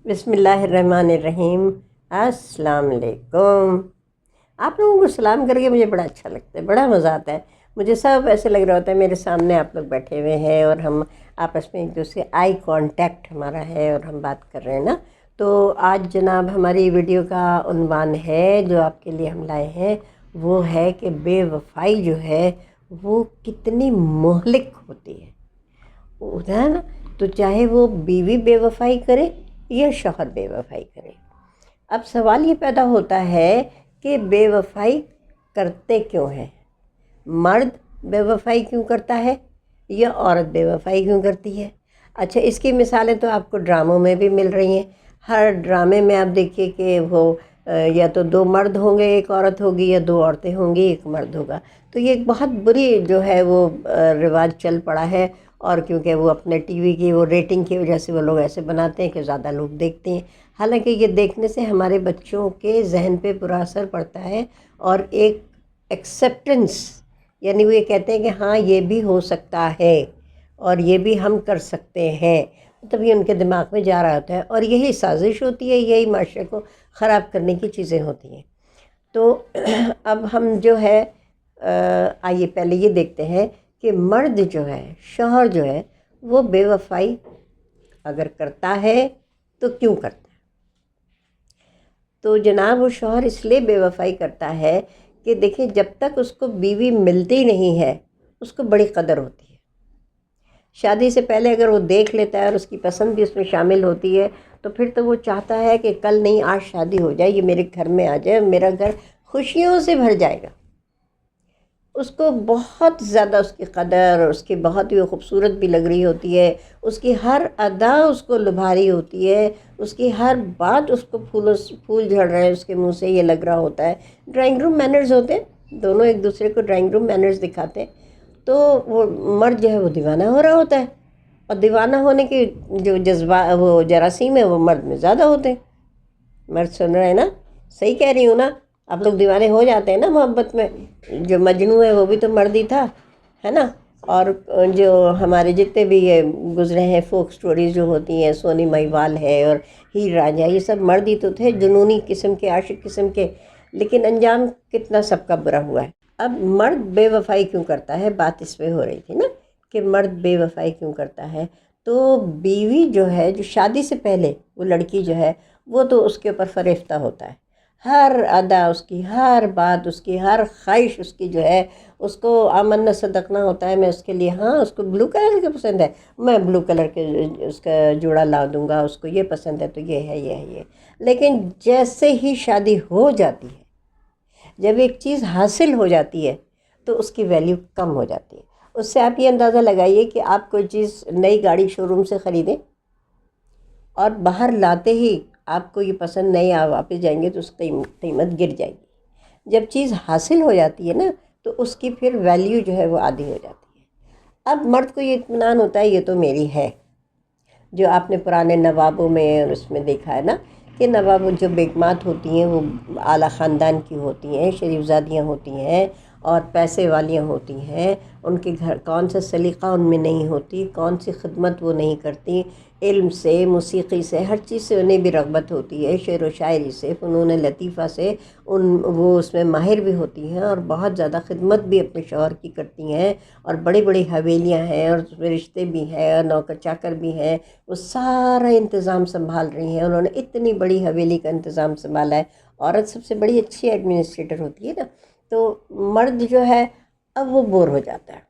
بسم اللہ الرحمن الرحیم۔ السلام علیکم۔ آپ لوگوں کو سلام کر کے مجھے بڑا اچھا لگتا ہے، بڑا مزہ آتا ہے مجھے۔ سب ایسے لگ رہا ہوتا ہے میرے سامنے آپ لوگ بیٹھے ہوئے ہیں اور ہم آپس میں ایک دوسرے آئی کانٹیکٹ ہمارا ہے اور ہم بات کر رہے ہیں نا۔ تو آج جناب ہماری ویڈیو کا عنوان ہے جو آپ کے لیے ہم لائے ہیں، وہ ہے کہ بے وفائی جو ہے وہ کتنی مہلک ہوتی ہے، ہوتا ہے نا۔ تو چاہے وہ بیوی بے وفائی کرے یا شوہر بے وفائی کرے، اب سوال یہ پیدا ہوتا ہے کہ بے وفائی کرتے کیوں ہیں؟ مرد بے وفائی کیوں کرتا ہے یا عورت بے وفائی کیوں کرتی ہے؟ اچھا، اس کی مثالیں تو آپ کو ڈراموں میں بھی مل رہی ہیں۔ ہر ڈرامے میں آپ دیکھیے کہ وہ یا تو دو مرد ہوں گے ایک عورت ہوگی، یا دو عورتیں ہوں گی ایک مرد ہوگا۔ تو یہ ایک بہت بری جو ہے وہ رواج چل پڑا ہے، اور کیونکہ وہ اپنے ٹی وی کی وہ ریٹنگ کی وجہ سے وہ لوگ ایسے بناتے ہیں کہ زیادہ لوگ دیکھتے ہیں۔ حالانکہ یہ دیکھنے سے ہمارے بچوں کے ذہن پہ برا اثر پڑتا ہے، اور ایک ایکسیپٹنس، یعنی وہ یہ کہتے ہیں کہ ہاں یہ بھی ہو سکتا ہے اور یہ بھی ہم کر سکتے ہیں، تب یہ ان کے دماغ میں جا رہا ہوتا ہے، اور یہی سازش ہوتی ہے، یہی معاشرے کو خراب کرنے کی چیزیں ہوتی ہیں۔ تو اب ہم جو ہے آئیے پہلے یہ دیکھتے ہیں کہ مرد جو ہے، شوہر جو ہے، وہ بے وفائی اگر کرتا ہے تو کیوں کرتا ہے؟ تو جناب وہ شوہر اس لیے بے وفائی کرتا ہے کہ دیکھیں، جب تک اس کو بیوی ملتی نہیں ہے اس کو بڑی قدر ہوتی ہے۔ شادی سے پہلے اگر وہ دیکھ لیتا ہے اور اس کی پسند بھی اس میں شامل ہوتی ہے تو پھر تو وہ چاہتا ہے کہ کل نہیں آج شادی ہو جائے، یہ میرے گھر میں آ جائے، میرا گھر خوشیوں سے بھر جائے گا۔ اس کو بہت زیادہ اس کی قدر، اور اس کی بہت ہی خوبصورت بھی لگ رہی ہوتی ہے، اس کی ہر ادا اس کو لبھا رہی ہوتی ہے، اس کی ہر بات اس کو پھول جھڑ رہے ہیں اس کے منہ سے، یہ لگ رہا ہوتا ہے۔ ڈرائنگ روم مینرز ہوتے ہیں، دونوں ایک دوسرے کو ڈرائنگ روم مینرز دکھاتے ہیں، تو وہ مرد جو ہے وہ دیوانہ ہو رہا ہوتا ہے، اور دیوانہ ہونے کے جو جذبہ وہ جراثیم ہے وہ مرد میں زیادہ ہوتے ہیں۔ مرد سن رہے ہیں نا؟ صحیح کہہ رہی ہوں نا؟ آپ لوگ دیوانے ہو جاتے ہیں نا محبت میں۔ جو مجنوں ہے وہ بھی تو مرد ہی تھا، ہے نا؟ اور جو ہمارے جتنے بھی یہ گزرے ہیں فوک سٹوریز جو ہوتی ہیں، سونی مہیوال ہے اور ہیر راجہ، یہ سب مرد ہی تو تھے، جنونی قسم کے، عاشق قسم کے، لیکن انجام کتنا سب کا برا ہوا ہے۔ اب مرد بے وفائی کیوں کرتا ہے، بات اس پہ ہو رہی تھی نا کہ مرد بے وفائی کیوں کرتا ہے۔ تو بیوی جو ہے، جو شادی سے پہلے وہ لڑکی جو ہے وہ تو اس کے اوپر فریفتہ ہوتا ہے، ہر ادا اس کی، ہر بات اس کی، ہر خواہش اس کی جو ہے، اس کو آمنا صدقنا ہوتا ہے۔ میں اس کے لیے، ہاں اس کو بلو کلر کے پسند ہے، میں بلو کلر کے اس کا جوڑا لا دوں گا، اس کو یہ پسند ہے تو یہ ہے، یہ ہے، یہ۔ لیکن جیسے ہی شادی ہو جاتی ہے، جب ایک چیز حاصل ہو جاتی ہے تو اس کی ویلیو کم ہو جاتی ہے۔ اس سے آپ یہ اندازہ لگائیے کہ آپ کوئی چیز نئی گاڑی شو روم سے خریدیں اور باہر لاتے ہی آپ کو یہ پسند نہیں، آپ واپس جائیں گے تو اس کی قیمت گر جائے گی۔ جب چیز حاصل ہو جاتی ہے نا تو اس کی پھر ویلیو جو ہے وہ آدھی ہو جاتی ہے۔ اب مرد کو یہ اطمینان ہوتا ہے یہ تو میری ہے، جو آپ نے پرانے نوابوں میں اور اس میں دیکھا ہے نا کہ نواب جو بیگمات ہوتی ہیں وہ اعلیٰ خاندان کی ہوتی ہیں، شریف زادیاں ہوتی ہیں اور پیسے والیاں ہوتی ہیں، ان کے گھر کون سا سلیقہ ان میں نہیں ہوتی، کون سی خدمت وہ نہیں کرتی، علم سے، موسیقی سے، ہر چیز سے انہیں بھی رغبت ہوتی ہے، شعر و شاعری سے، فنون لطیفہ سے وہ اس میں ماہر بھی ہوتی ہیں، اور بہت زیادہ خدمت بھی اپنے شوہر کی کرتی ہیں، اور بڑی بڑی حویلیاں ہیں اور اس میں رشتے بھی ہیں اور نوکر چاکر بھی ہیں، وہ سارا انتظام سنبھال رہی ہیں، انہوں نے اتنی بڑی حویلی کا انتظام سنبھالا ہے۔ عورت سب سے بڑی اچھی ایڈمنسٹریٹر ہوتی ہے نا۔ تو مرد جو ہے اب وہ بور ہو جاتا ہے،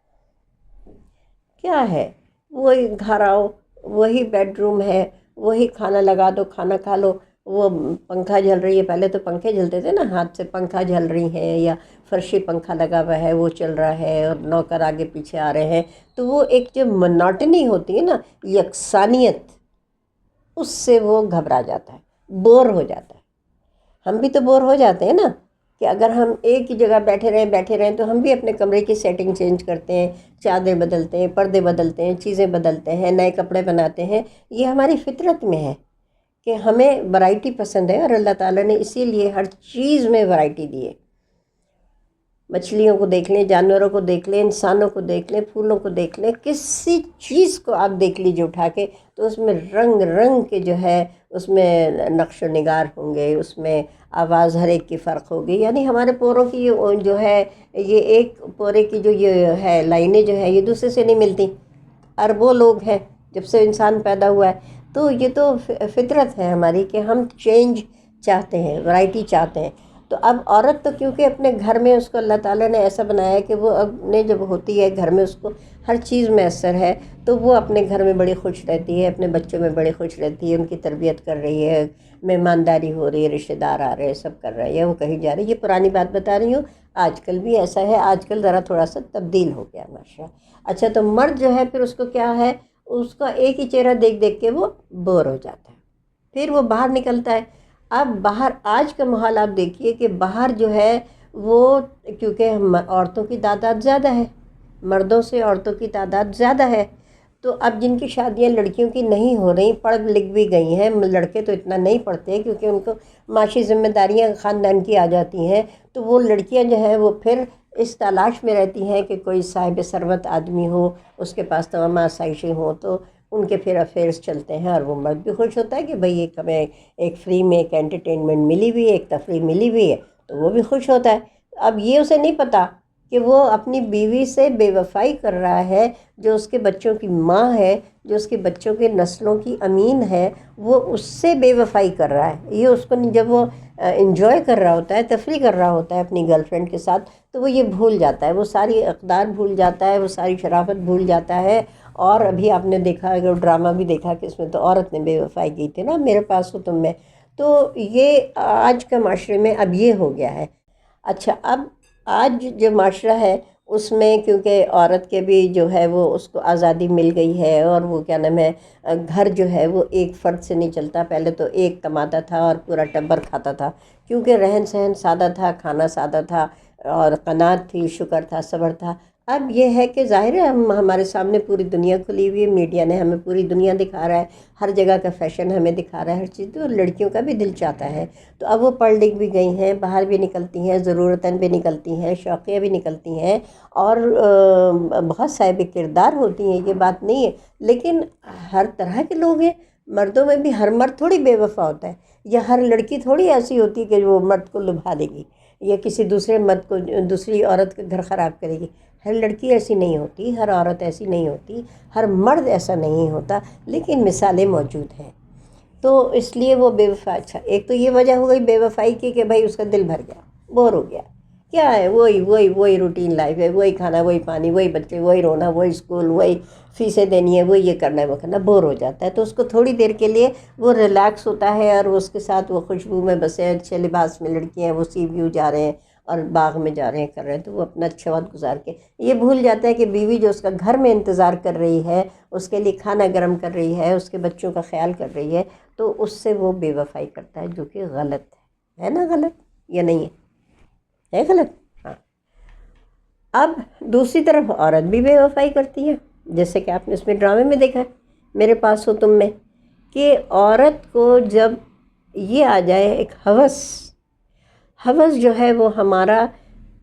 کیا ہے، وہی گھر آؤ، وہی بیڈ روم ہے، وہی کھانا لگا دو، کھانا کھا لو، وہ پنکھا جل رہی ہے، پہلے تو پنکھے جلتے تھے نا ہاتھ سے، پنکھا جل رہی ہیں یا فرشی پنکھا لگا ہوا ہے وہ چل رہا ہے، اور نوکر آگے پیچھے آ رہے ہیں، تو وہ ایک جو مناٹنی ہوتی ہے نا، یکسانیت، اس سے وہ گھبرا جاتا ہے، بور ہو جاتا ہے۔ ہم بھی تو بور ہو جاتے ہیں نا، کہ اگر ہم ایک ہی جگہ بیٹھے رہیں تو ہم بھی اپنے کمرے کی سیٹنگ چینج کرتے ہیں، چادر بدلتے ہیں، پردے بدلتے ہیں، چیزیں بدلتے ہیں، نئے کپڑے بناتے ہیں۔ یہ ہماری فطرت میں ہے کہ ہمیں ورائٹی پسند ہے، اور اللہ تعالیٰ نے اسی لیے ہر چیز میں ورائٹی دی ہے۔ مچھلیوں کو دیکھ لیں، جانوروں کو دیکھ لیں، انسانوں کو دیکھ لیں، پھولوں کو دیکھ لیں، کسی چیز کو آپ دیکھ لیجیے اٹھا کے تو اس میں رنگ رنگ کے جو ہے اس میں نقش و نگار ہوں گے، اس میں آواز ہر ایک کی فرق ہوگی. یعنی ہمارے پوروں کی جو ہے یہ ایک پورے کی جو یہ ہے لائنیں جو ہے یہ دوسرے سے نہیں ملتی. اربوں لوگ ہیں جب سے انسان پیدا ہوا ہے. تو یہ تو فطرت ہے ہماری کہ ہم چینج چاہتے ہیں، ورائٹی چاہتے ہیں. تو اب عورت تو کیونکہ اپنے گھر میں اس کو اللہ تعالیٰ نے ایسا بنایا ہے کہ وہ اپنے جب ہوتی ہے گھر میں اس کو ہر چیز میسر ہے تو وہ اپنے گھر میں بڑی خوش رہتی ہے، اپنے بچوں میں بڑی خوش رہتی ہے، ان کی تربیت کر رہی ہے، مہمانداری ہو رہی ہے، رشتہ دار آ رہے ہیں، سب کر رہی ہے، وہ کہیں جا رہی ہے. یہ پرانی بات بتا رہی ہوں، آج کل بھی ایسا ہے، آج کل ذرا تھوڑا سا تبدیل ہو گیا ماشاء. اچھا تو مرد جو ہے پھر اس کو کیا ہے، اس کا ایک ہی چہرہ دیکھ دیکھ کے وہ بور ہو جاتا ہے، پھر وہ باہر نکلتا ہے. اب باہر آج کا ماحول آپ دیکھیے کہ باہر جو ہے وہ کیونکہ عورتوں کی تعداد زیادہ ہے، مردوں سے عورتوں کی تعداد زیادہ ہے. تو اب جن کی شادیاں لڑکیوں کی نہیں ہو رہی، پڑھ لکھ بھی گئی ہیں، لڑکے تو اتنا نہیں پڑھتے کیونکہ ان کو معاشی ذمہ داریاں خاندان کی آ جاتی ہیں. تو وہ لڑکیاں جو ہیں وہ پھر اس تلاش میں رہتی ہیں کہ کوئی صاحب ثروت آدمی ہو، اس کے پاس تمام آسائشیں ہوں، تو ان کے پھر افیئرس چلتے ہیں. اور وہ مرد بھی خوش ہوتا ہے کہ بھئی ایک ہمیں ایک فری میں ایک انٹرٹینمنٹ ملی ہوئی ہے، ایک تفریح ملی ہوئی ہے، تو وہ بھی خوش ہوتا ہے. اب یہ اسے نہیں پتہ کہ وہ اپنی بیوی سے بے وفائی کر رہا ہے، جو اس کے بچوں کی ماں ہے، جو اس کے بچوں کے نسلوں کی امین ہے، وہ اس سے بے وفائی کر رہا ہے. یہ اس کو جب وہ انجوائے کر رہا ہوتا ہے، تفریح کر رہا ہوتا ہے اپنی گرل فرینڈ کے ساتھ، تو وہ یہ بھول جاتا ہے، وہ ساری اقدار بھول جاتا ہے، وہ ساری شرافت بھول جاتا ہے. اور ابھی آپ نے دیکھا اگر ڈرامہ بھی دیکھا کہ اس میں تو عورت نے بے وفائی کی تھی نا، میرے پاس ہو تم میں. تو یہ آج کا معاشرے میں اب یہ ہو گیا ہے. اچھا اب آج جو معاشرہ ہے اس میں کیونکہ عورت کے بھی جو ہے وہ اس کو آزادی مل گئی ہے، اور وہ کیا نام ہے گھر جو ہے وہ ایک فرد سے نہیں چلتا. پہلے تو ایک کماتا تھا اور پورا ٹبر کھاتا تھا، کیونکہ رہن سہن سادہ تھا، کھانا سادہ تھا، اور قناعت تھی، شکر تھا، صبر تھا. اب یہ ہے کہ ظاہر ہے ہمارے سامنے پوری دنیا کھلی ہوئی ہے، میڈیا نے ہمیں پوری دنیا دکھا رہا ہے، ہر جگہ کا فیشن ہمیں دکھا رہا ہے، ہر چیز. تو لڑکیوں کا بھی دل چاہتا ہے. تو اب وہ پڑھ لکھ بھی گئی ہیں، باہر بھی نکلتی ہیں، ضرورتاً بھی نکلتی ہیں، شوقیہ بھی نکلتی ہیں، اور بہت صاحب کردار ہوتی ہیں، یہ بات نہیں ہے. لیکن ہر طرح کے لوگ ہیں، مردوں میں بھی ہر مرد تھوڑی بے وفا ہوتا ہے، یا ہر لڑکی تھوڑی ایسی ہوتی ہے کہ وہ مرد کو لبھا دے گی یا کسی دوسرے مرد کو، دوسری عورت کا گھر خراب کرے گی. ہر لڑکی ایسی نہیں ہوتی، ہر عورت ایسی نہیں ہوتی، ہر مرد ایسا نہیں ہوتا، لیکن مثالیں موجود ہیں. تو اس لیے وہ بے وفا. اچھا ایک تو یہ وجہ ہو گئی بے وفائی کی کہ بھائی اس کا دل بھر گیا، بور ہو گیا. کیا ہے وہی روٹین لائف ہے، وہی کھانا، وہی پانی، وہی بچے، وہی رونا، وہی اسکول، وہی فیسیں دینی ہے، وہی یہ کرنا ہے، وہ کرنا. بور ہو جاتا ہے. تو اس کو تھوڑی دیر کے لیے وہ ریلیکس ہوتا ہے، اور اس کے ساتھ وہ خوشبو میں بسے، اچھے لباس میں لڑکیاں وہ سی ویو جا رہے ہیں اور باغ میں جا رہے ہیں، کر رہے ہیں، تو وہ اپنا اچھا وقت گزار کے یہ بھول جاتا ہے کہ بیوی جو اس کا گھر میں انتظار کر رہی ہے، اس کے لیے کھانا گرم کر رہی ہے، اس کے بچوں کا خیال کر رہی ہے، تو اس سے وہ بے وفائی کرتا ہے، جو کہ غلط ہے نا؟ غلط یا نہیں ہے غلط؟ ہاں. اب دوسری طرف عورت بھی بے وفائی کرتی ہے، جیسے کہ آپ نے اس میں ڈرامے میں دیکھا ہے میرے پاس ہو تم میں، کہ عورت کو جب یہ آ جائے ایک ہوس جو ہے وہ ہمارا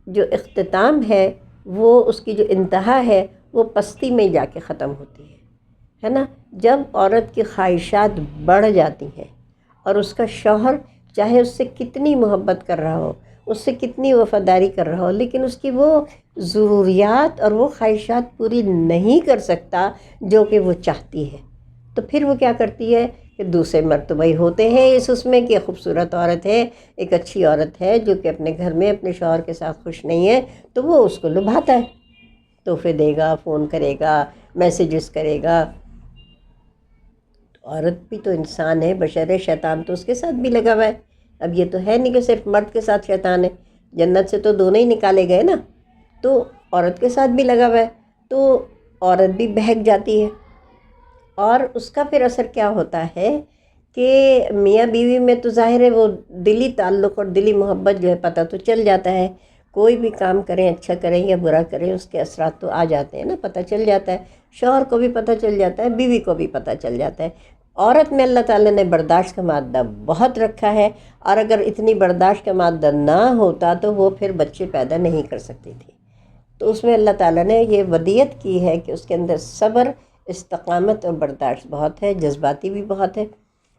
جو اختتام ہے، وہ اس کی جو انتہا ہے وہ پستی میں جا کے ختم ہوتی ہے نا؟ جب عورت کی خواہشات بڑھ جاتی ہیں اور اس کا شوہر چاہے اس سے کتنی محبت کر رہا ہو، اس سے کتنی وفاداری کر رہا ہو، لیکن اس کی وہ ضروریات اور وہ خواہشات پوری نہیں کر سکتا جو کہ وہ چاہتی ہے، تو پھر وہ کیا کرتی ہے کہ دوسرے مرتبہ ہی ہوتے ہیں اس میں کہ خوبصورت عورت ہے، ایک اچھی عورت ہے جو کہ اپنے گھر میں اپنے شوہر کے ساتھ خوش نہیں ہے، تو وہ اس کو لبھاتا ہے، تحفے دے گا، فون کرے گا، میسیجز کرے گا. عورت بھی تو انسان ہے، بشر ہے، شیطان تو اس کے ساتھ بھی لگا ہوا ہے. اب یہ تو ہے نہیں کہ صرف مرد کے ساتھ شیطان ہے، جنت سے تو دونوں ہی نکالے گئے نا، تو عورت کے ساتھ بھی لگا ہوا ہے. تو عورت بھی بہک جاتی ہے، اور اس کا پھر اثر کیا ہوتا ہے کہ میاں بیوی میں تو ظاہر ہے وہ دلی تعلق اور دلی محبت جو ہے پتہ تو چل جاتا ہے، کوئی بھی کام کریں، اچھا کریں یا برا کریں، اس کے اثرات تو آ جاتے ہیں نا، پتہ چل جاتا ہے. شوہر کو بھی پتہ چل جاتا ہے، بیوی کو بھی پتہ چل جاتا ہے. عورت میں اللہ تعالیٰ نے برداشت کا مادہ بہت رکھا ہے، اور اگر اتنی برداشت کا مادہ نہ ہوتا تو وہ پھر بچے پیدا نہیں کر سکتی تھی۔ تو اس میں اللہ تعالیٰ نے یہ ودیت کی ہے کہ اس کے اندر صبر، استقامت اور برداشت بہت ہے، جذباتی بھی بہت ہے،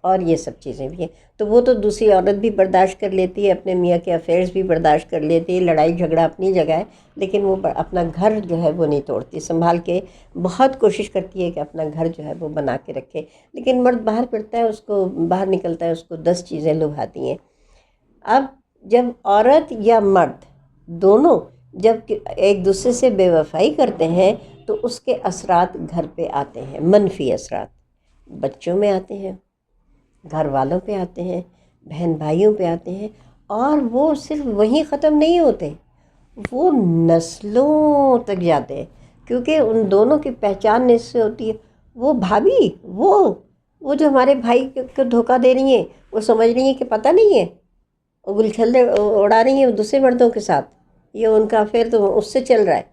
اور یہ سب چیزیں بھی ہیں۔ تو وہ تو دوسری عورت بھی برداشت کر لیتی ہے، اپنے میاں کے افیئرز بھی برداشت کر لیتی ہے، لڑائی جھگڑا اپنی جگہ ہے، لیکن وہ اپنا گھر جو ہے وہ نہیں توڑتی، سنبھال کے بہت کوشش کرتی ہے کہ اپنا گھر جو ہے وہ بنا کے رکھے۔ لیکن مرد باہر پڑتا ہے، اس کو باہر نکلتا ہے، اس کو 10 چیزیں لبھاتی ہیں۔ اب جب عورت یا مرد دونوں جب ایک دوسرے سے بے وفائی کرتے ہیں تو اس کے اثرات گھر پہ آتے ہیں، منفی اثرات بچوں میں آتے ہیں، گھر والوں پہ آتے ہیں، بہن بھائیوں پہ آتے ہیں، اور وہ صرف وہیں ختم نہیں ہوتے، وہ نسلوں تک جاتے ہیں، کیونکہ ان دونوں کی پہچان اس سے ہوتی ہے۔ وہ بھابھی، وہ جو ہمارے بھائی کو دھوکہ دے رہی ہیں، وہ سمجھ رہی ہیں کہ پتہ نہیں ہے، وہ گلچھلے اڑا رہی ہیں دوسرے مردوں کے ساتھ، یہ ان کا افیئر تو اس سے چل رہا ہے۔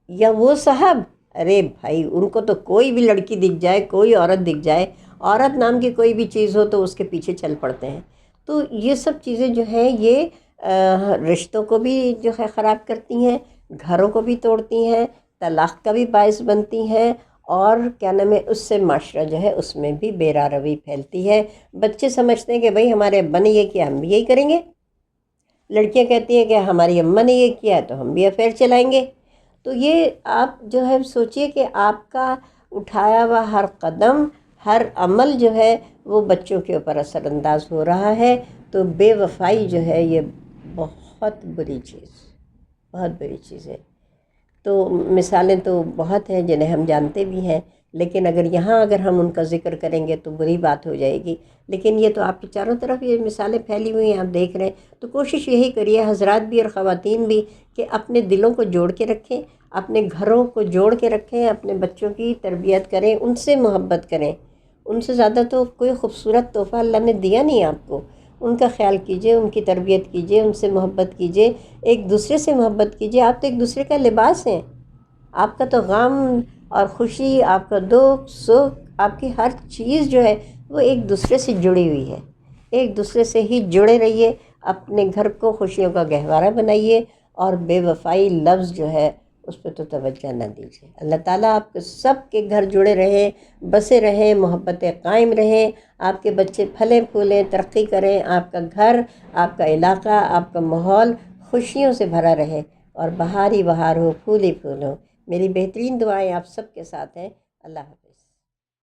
یا وہ صاحب، ارے بھائی ان کو تو کوئی بھی لڑکی دکھ جائے، کوئی عورت دکھ جائے، عورت نام کی کوئی بھی چیز ہو تو اس کے پیچھے چل پڑتے ہیں۔ تو یہ سب چیزیں جو ہیں یہ رشتوں کو بھی جو ہے خراب کرتی ہیں، گھروں کو بھی توڑتی ہیں، طلاق کا بھی باعث بنتی ہیں، اور کیا نام ہے اس سے معاشرہ جو ہے اس میں بھی بے راروی پھیلتی ہے۔ بچے سمجھتے ہیں کہ بھئی ہمارے ابا نے یہ کیا، ہم بھی یہی کریں گے۔ لڑکیاں کہتی ہیں کہ ہماری اماں نے یہ کیا ہے تو ہم بھی افیئر چلائیں گے۔ تو یہ آپ جو ہے سوچئے کہ آپ کا اٹھایا ہوا ہر قدم، ہر عمل جو ہے وہ بچوں کے اوپر اثر انداز ہو رہا ہے۔ تو بے وفائی جو ہے یہ بہت بری چیز ہے۔ تو مثالیں تو بہت ہیں جنہیں ہم جانتے بھی ہیں، لیکن اگر ہم ان کا ذکر کریں گے تو بری بات ہو جائے گی۔ لیکن یہ تو آپ کے چاروں طرف یہ مثالیں پھیلی ہوئی ہیں، آپ دیکھ رہے ہیں۔ تو کوشش یہی کریے حضرات بھی اور خواتین بھی کہ اپنے دلوں کو جوڑ کے رکھیں، اپنے گھروں کو جوڑ کے رکھیں، اپنے بچوں کی تربیت کریں، ان سے محبت کریں۔ ان سے زیادہ تو کوئی خوبصورت تحفہ اللہ نے دیا نہیں آپ کو۔ ان کا خیال کیجئے، ان کی تربیت کیجئے، ان سے محبت کیجئے، ایک دوسرے سے محبت کیجئے۔ آپ تو ایک دوسرے کا لباس ہیں، آپ کا تو غم اور خوشی، آپ کا دکھ سکھ، آپ کی ہر چیز جو ہے وہ ایک دوسرے سے جڑی ہوئی ہے۔ ایک دوسرے سے ہی جڑے رہیے، اپنے گھر کو خوشیوں کا گہوارہ بنائیے، اور بے وفائی لفظ جو ہے اس پہ تو توجہ نہ دیجیے۔ اللہ تعالیٰ آپ کے سب کے گھر جڑے رہیں، بسے رہیں، محبتیں قائم رہیں، آپ کے بچے پھلیں پھولیں، ترقی کریں، آپ کا گھر، آپ کا علاقہ، آپ کا ماحول خوشیوں سے بھرا رہے، اور بہار ہی بہار ہو، پھول ہی پھول ہو۔ میری بہترین دعائیں آپ سب کے ساتھ ہیں۔ اللہ حافظ۔